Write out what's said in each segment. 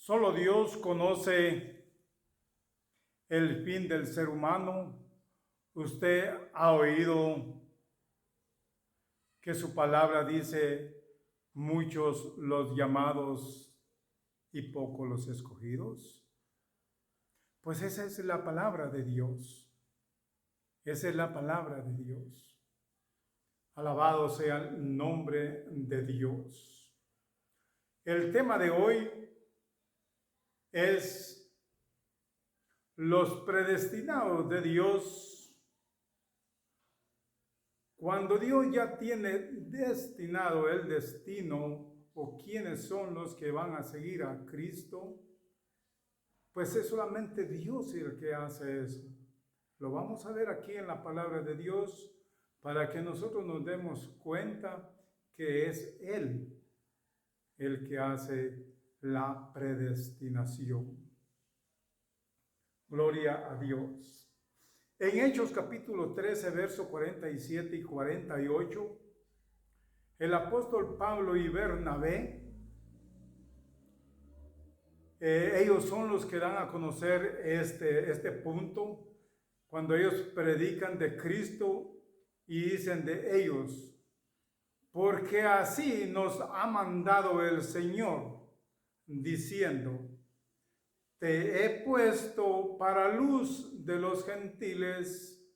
Solo Dios conoce el fin del ser humano. Usted ha oído que su palabra dice, muchos los llamados y pocos los escogidos. Pues esa es la palabra de Dios. Esa es la palabra de Dios. Alabado sea el nombre de Dios. El tema de hoy es los predestinados de Dios. Cuando Dios ya tiene destinado el destino o quiénes son los que van a seguir a Cristo, pues es solamente Dios el que hace eso. Lo vamos a ver aquí en la palabra de Dios para que nosotros nos demos cuenta que es Él el que hace la predestinación. Gloria a Dios. En Hechos capítulo 13, verso 47 y 48, el apóstol Pablo y Bernabé, ellos son los que dan a conocer este punto, cuando ellos predican de Cristo y dicen de ellos, porque así nos ha mandado el Señor, diciendo, te he puesto para luz de los gentiles,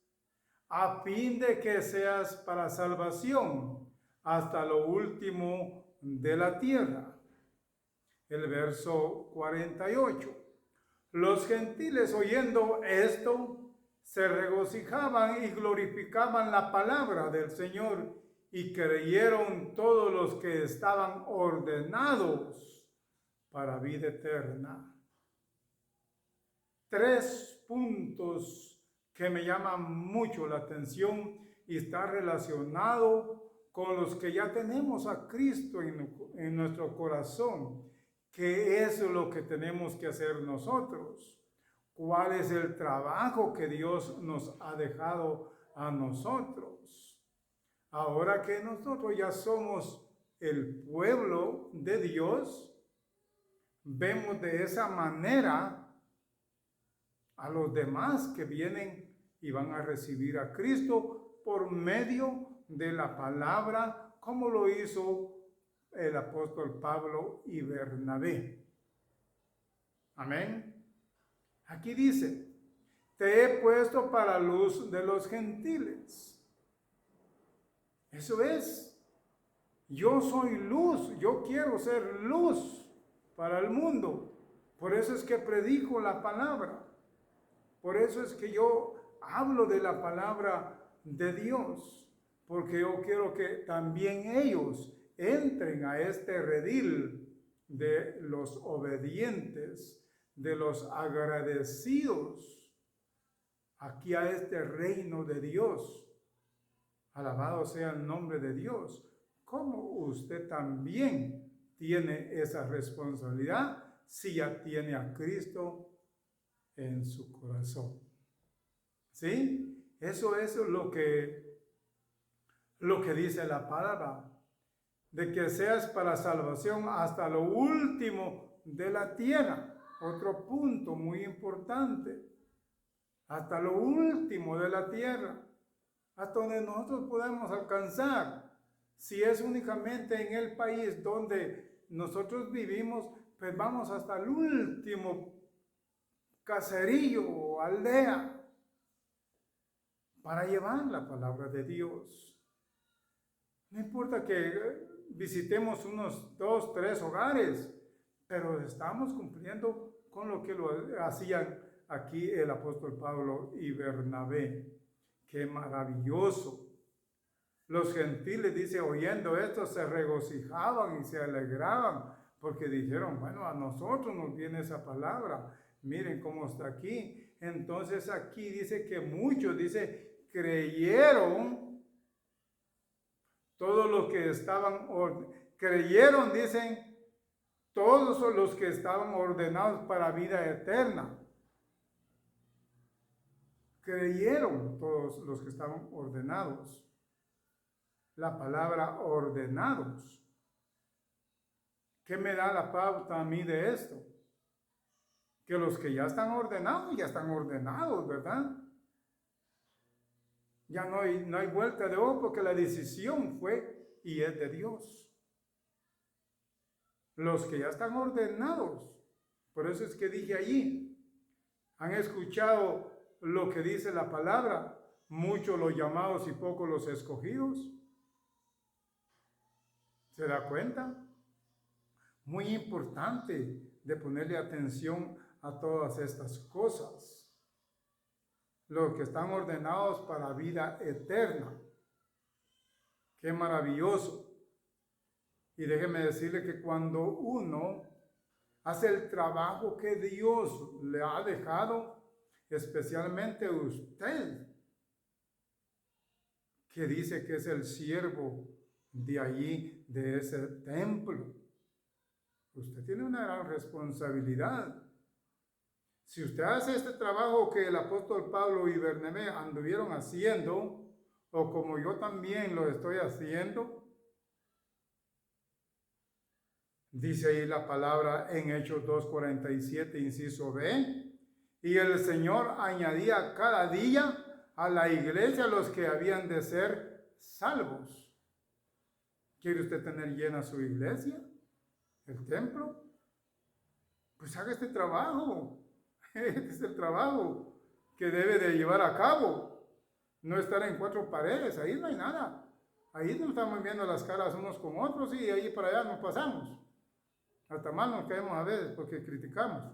a fin de que seas para salvación hasta lo último de la tierra. El verso 48. Los gentiles oyendo esto, se regocijaban y glorificaban la palabra del Señor, y creyeron todos los que estaban ordenados para vida eterna. 3 puntos que me llaman mucho la atención y está relacionado con los que ya tenemos a Cristo en nuestro corazón. ¿Qué es lo que tenemos que hacer nosotros? ¿Cuál es el trabajo que Dios nos ha dejado a nosotros? Ahora que nosotros ya somos el pueblo de Dios, vemos de esa manera a los demás que vienen y van a recibir a Cristo por medio de la palabra, como lo hizo el apóstol Pablo y Bernabé. Amén. Aquí dice, te he puesto para luz de los gentiles. Eso es, yo soy luz, yo quiero ser luz para el mundo. Por eso es que predico la palabra. Por eso es que yo hablo de la palabra de Dios, porque yo quiero que también ellos entren a este redil de los obedientes, de los agradecidos, aquí a este reino de Dios. Alabado sea el nombre de Dios. ¿Cómo usted también tiene esa responsabilidad si ya tiene a Cristo en su corazón? ¿Sí? Eso es lo que dice la palabra, de que seas para salvación hasta lo último de la tierra. Otro punto muy importante, hasta lo último de la tierra, hasta donde nosotros podemos alcanzar. Si es únicamente en el país donde nosotros vivimos, pues vamos hasta el último caserío o aldea para llevar la palabra de Dios. No importa que visitemos unos 2, 3 hogares, pero estamos cumpliendo con lo que lo hacían aquí el apóstol Pablo y Bernabé. ¡Qué maravilloso! Los gentiles, dice, oyendo esto, se regocijaban y se alegraban, porque dijeron, bueno, a nosotros nos viene esa palabra. Miren cómo está aquí. Entonces aquí dice que muchos, dice, creyeron, todos los que estaban, creyeron, dicen, todos los que estaban ordenados para vida eterna. Creyeron todos los que estaban ordenados. La palabra ordenados. ¿Qué me da la pauta a mí de esto? que los que ya están ordenados, ¿verdad? Ya no hay vuelta de hoja porque la decisión fue y es de Dios. Los que ya están ordenados, por eso es que dije allí, han escuchado lo que dice la palabra, muchos los llamados y pocos los escogidos. ¿Se da cuenta? Muy importante de ponerle atención a todas estas cosas. Los que están ordenados para vida eterna. Qué maravilloso. Y déjeme decirle que cuando uno hace el trabajo que Dios le ha dejado, especialmente usted, que dice que es el siervo de allí, de ese templo, usted tiene una gran responsabilidad. Si usted hace este trabajo que el apóstol Pablo y Bernabé anduvieron haciendo, o como yo también lo estoy haciendo, dice ahí la palabra en Hechos 2:47, inciso B, y el Señor añadía cada día a la iglesia los que habían de ser salvos. ¿Quiere usted tener llena su iglesia? ¿El templo? Pues haga este trabajo. Este es el trabajo que debe de llevar a cabo. No estar en cuatro paredes, ahí no hay nada. Ahí nos estamos viendo las caras unos con otros y ahí para allá nos pasamos. Hasta mal nos caemos a veces porque criticamos.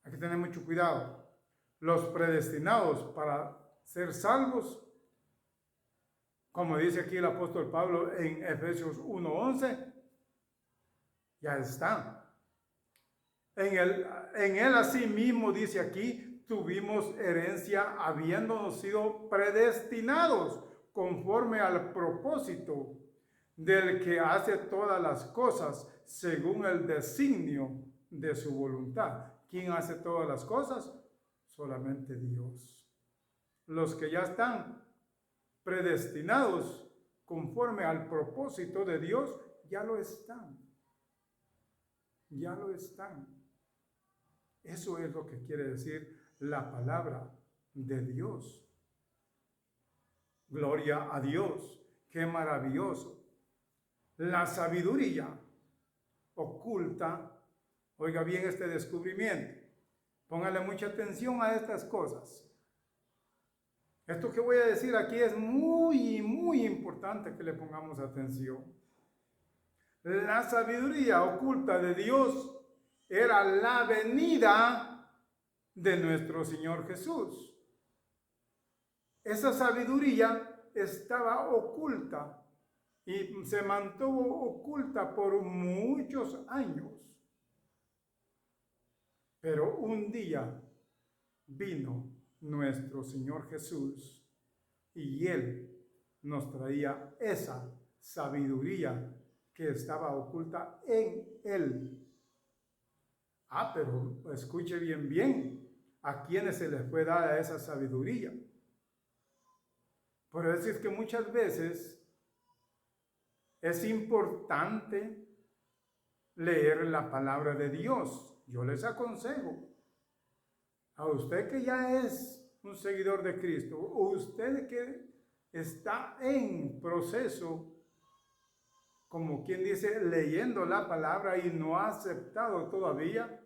Hay que tener mucho cuidado. Los predestinados para ser salvos, como dice aquí el apóstol Pablo en Efesios 1:11, ya están. En él asimismo, dice aquí, tuvimos herencia habiéndonos sido predestinados conforme al propósito del que hace todas las cosas según el designio de su voluntad. ¿Quién hace todas las cosas? Solamente Dios. Los que ya están predestinados conforme al propósito de Dios, ya lo están. Ya lo están. Eso es lo que quiere decir la palabra de Dios. Gloria a Dios. Qué maravilloso. La sabiduría oculta, oiga bien este descubrimiento. Póngale mucha atención a estas cosas. Esto que voy a decir aquí es muy, muy importante que le pongamos atención. La sabiduría oculta de Dios era la venida de nuestro Señor Jesús. Esa sabiduría estaba oculta y se mantuvo oculta por muchos años. Pero un día vino nuestro Señor Jesús y Él nos traía esa sabiduría que estaba oculta en Él. Pero escuche bien, ¿a quiénes se les fue dada esa sabiduría? Por eso es que muchas veces es importante leer la palabra de Dios. Yo les aconsejo, a usted que ya es un seguidor de Cristo, o usted que está en proceso, como quien dice, leyendo la palabra y no ha aceptado todavía,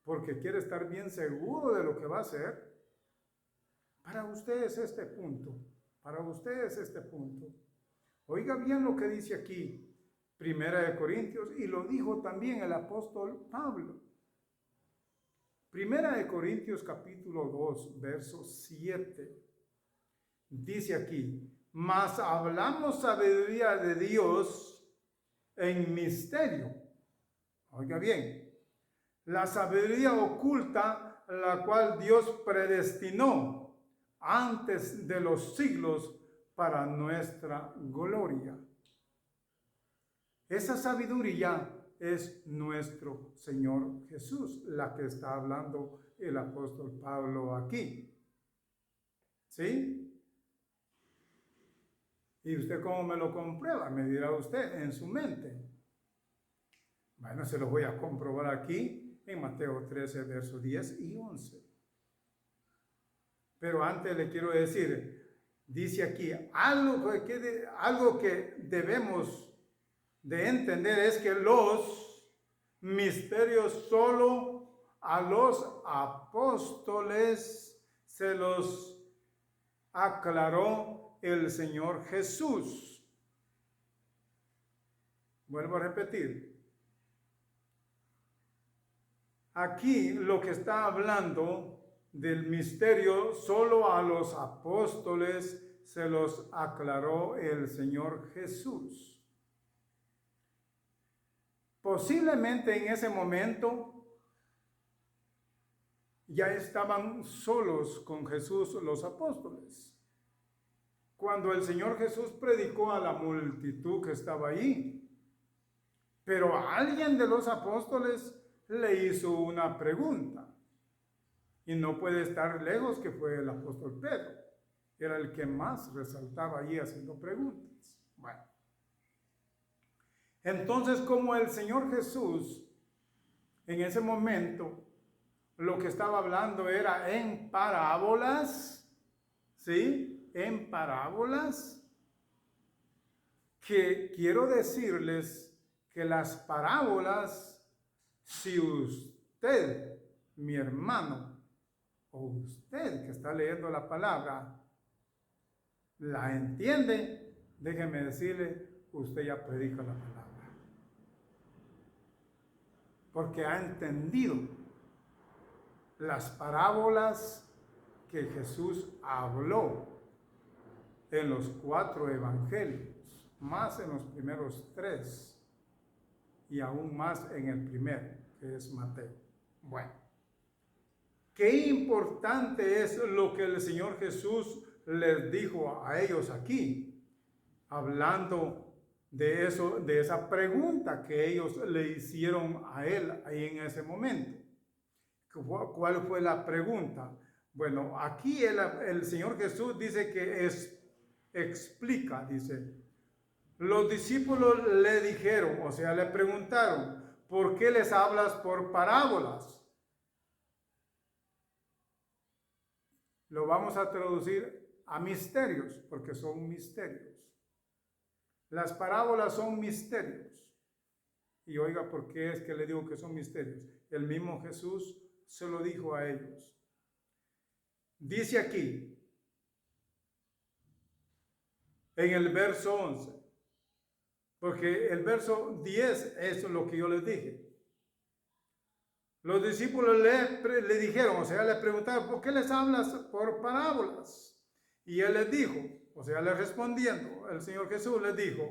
porque quiere estar bien seguro de lo que va a hacer, para usted es este punto, para usted es este punto. Oiga bien lo que dice aquí, Primera de Corintios, y lo dijo también el apóstol Pablo. Primera de Corintios capítulo 2, verso 7, dice aquí, mas hablamos sabiduría de Dios en misterio. Oiga bien, la sabiduría oculta, la cual Dios predestinó antes de los siglos para nuestra gloria. Esa sabiduría es nuestro Señor Jesús, la que está hablando el apóstol Pablo aquí. ¿Sí? ¿Y usted cómo me lo comprueba? Me dirá usted en su mente. Bueno, se lo voy a comprobar aquí en Mateo 13, versos 10 y 11. Pero antes le quiero decir, dice aquí, algo que debemos de entender es que los misterios solo a los apóstoles se los aclaró el Señor Jesús. Vuelvo a repetir. Aquí lo que está hablando del misterio, solo a los apóstoles se los aclaró el Señor Jesús. Posiblemente en ese momento ya estaban solos con Jesús los apóstoles. Cuando el Señor Jesús predicó a la multitud que estaba allí. Pero alguien de los apóstoles le hizo una pregunta. Y no puede estar lejos que fue el apóstol Pedro. Era el que más resaltaba allí haciendo preguntas. Bueno. Entonces, como el Señor Jesús en ese momento lo que estaba hablando era en parábolas, ¿sí? En parábolas, que quiero decirles que las parábolas, si usted, mi hermano, o usted que está leyendo la palabra, la entiende, déjeme decirle, usted ya predica la palabra. Porque ha entendido las parábolas que Jesús habló en los 4 evangelios, más en los primeros 3 y aún más en el primero, que es Mateo. Bueno. Qué importante es lo que el Señor Jesús les dijo a ellos aquí, hablando de eso, de esa pregunta que ellos le hicieron a él ahí en ese momento. ¿Cuál fue la pregunta? Bueno, aquí el Señor Jesús dice que explica, dice, los discípulos le dijeron, o sea, le preguntaron, ¿por qué les hablas por parábolas? Lo vamos a traducir a misterios, porque son misterios. Las parábolas son misterios. Y oiga, ¿por qué es que le digo que son misterios? El mismo Jesús se lo dijo a ellos. Dice aquí, en el verso 11, porque el verso 10 es lo que yo les dije. Los discípulos le dijeron, o sea, le preguntaron, ¿por qué les hablas por parábolas? Y él les dijo, o sea, le respondiendo, el Señor Jesús les dijo,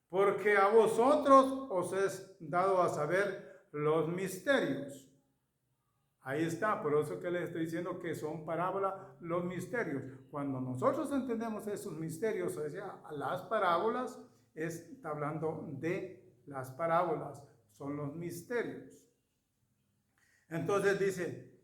porque a vosotros os es dado a saber los misterios. Ahí está, por eso que les estoy diciendo que son parábolas los misterios. Cuando nosotros entendemos esos misterios, o sea, las parábolas, está hablando de las parábolas, son los misterios. Entonces dice,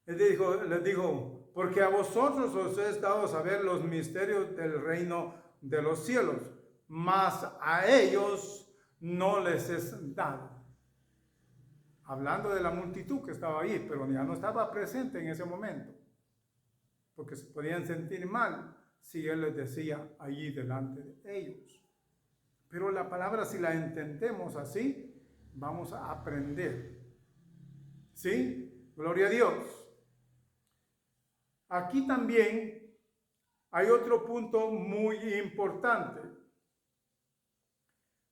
les dijo, porque a vosotros os es dado saber los misterios del reino de los cielos, mas a ellos no les es dado. Hablando de la multitud que estaba ahí, pero ya no estaba presente en ese momento, porque se podían sentir mal si él les decía allí delante de ellos. Pero la palabra, si la entendemos así, vamos a aprender. ¿Sí? Gloria a Dios. Aquí también hay otro punto muy importante.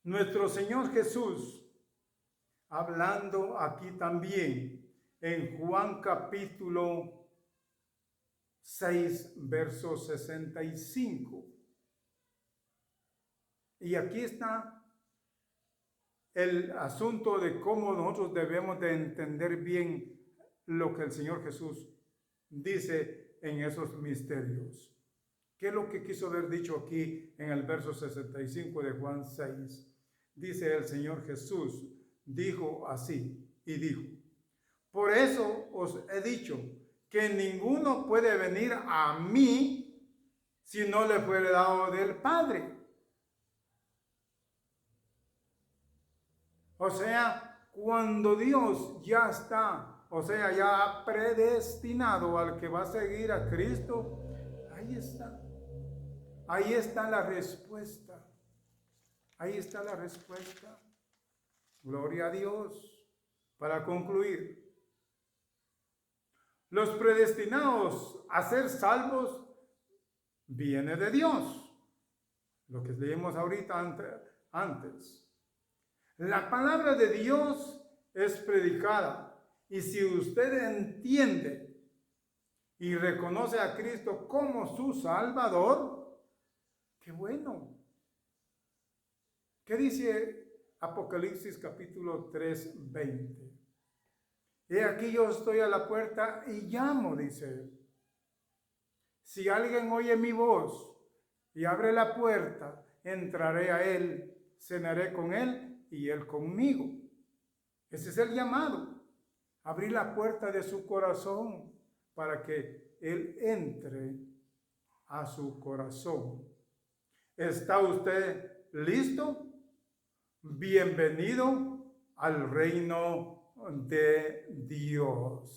Nuestro Señor Jesús, hablando aquí también en Juan capítulo 6, verso 65. Y aquí está el asunto de cómo nosotros debemos de entender bien lo que el Señor Jesús dice en esos misterios. ¿Qué es lo que quiso haber dicho aquí en el verso 65 de Juan 6? Dice el Señor Jesús, dijo así y dijo, por eso os he dicho que ninguno puede venir a mí si no le fuere dado del Padre. O sea, cuando Dios ya está, o sea, ya ha predestinado al que va a seguir a Cristo, ahí está. Ahí está la respuesta. Ahí está la respuesta. Gloria a Dios. Para concluir, los predestinados a ser salvos viene de Dios. Lo que leímos ahorita antes. La palabra de Dios es predicada. Y si usted entiende y reconoce a Cristo como su Salvador, qué bueno. ¿Qué dice Apocalipsis capítulo 3, 20? He aquí yo estoy a la puerta y llamo, dice él. Si alguien oye mi voz y abre la puerta, entraré a él, cenaré con él y él conmigo. Ese es el llamado. Abrir la puerta de su corazón para que él entre a su corazón. ¿Está usted listo? Bienvenido al reino de Dios.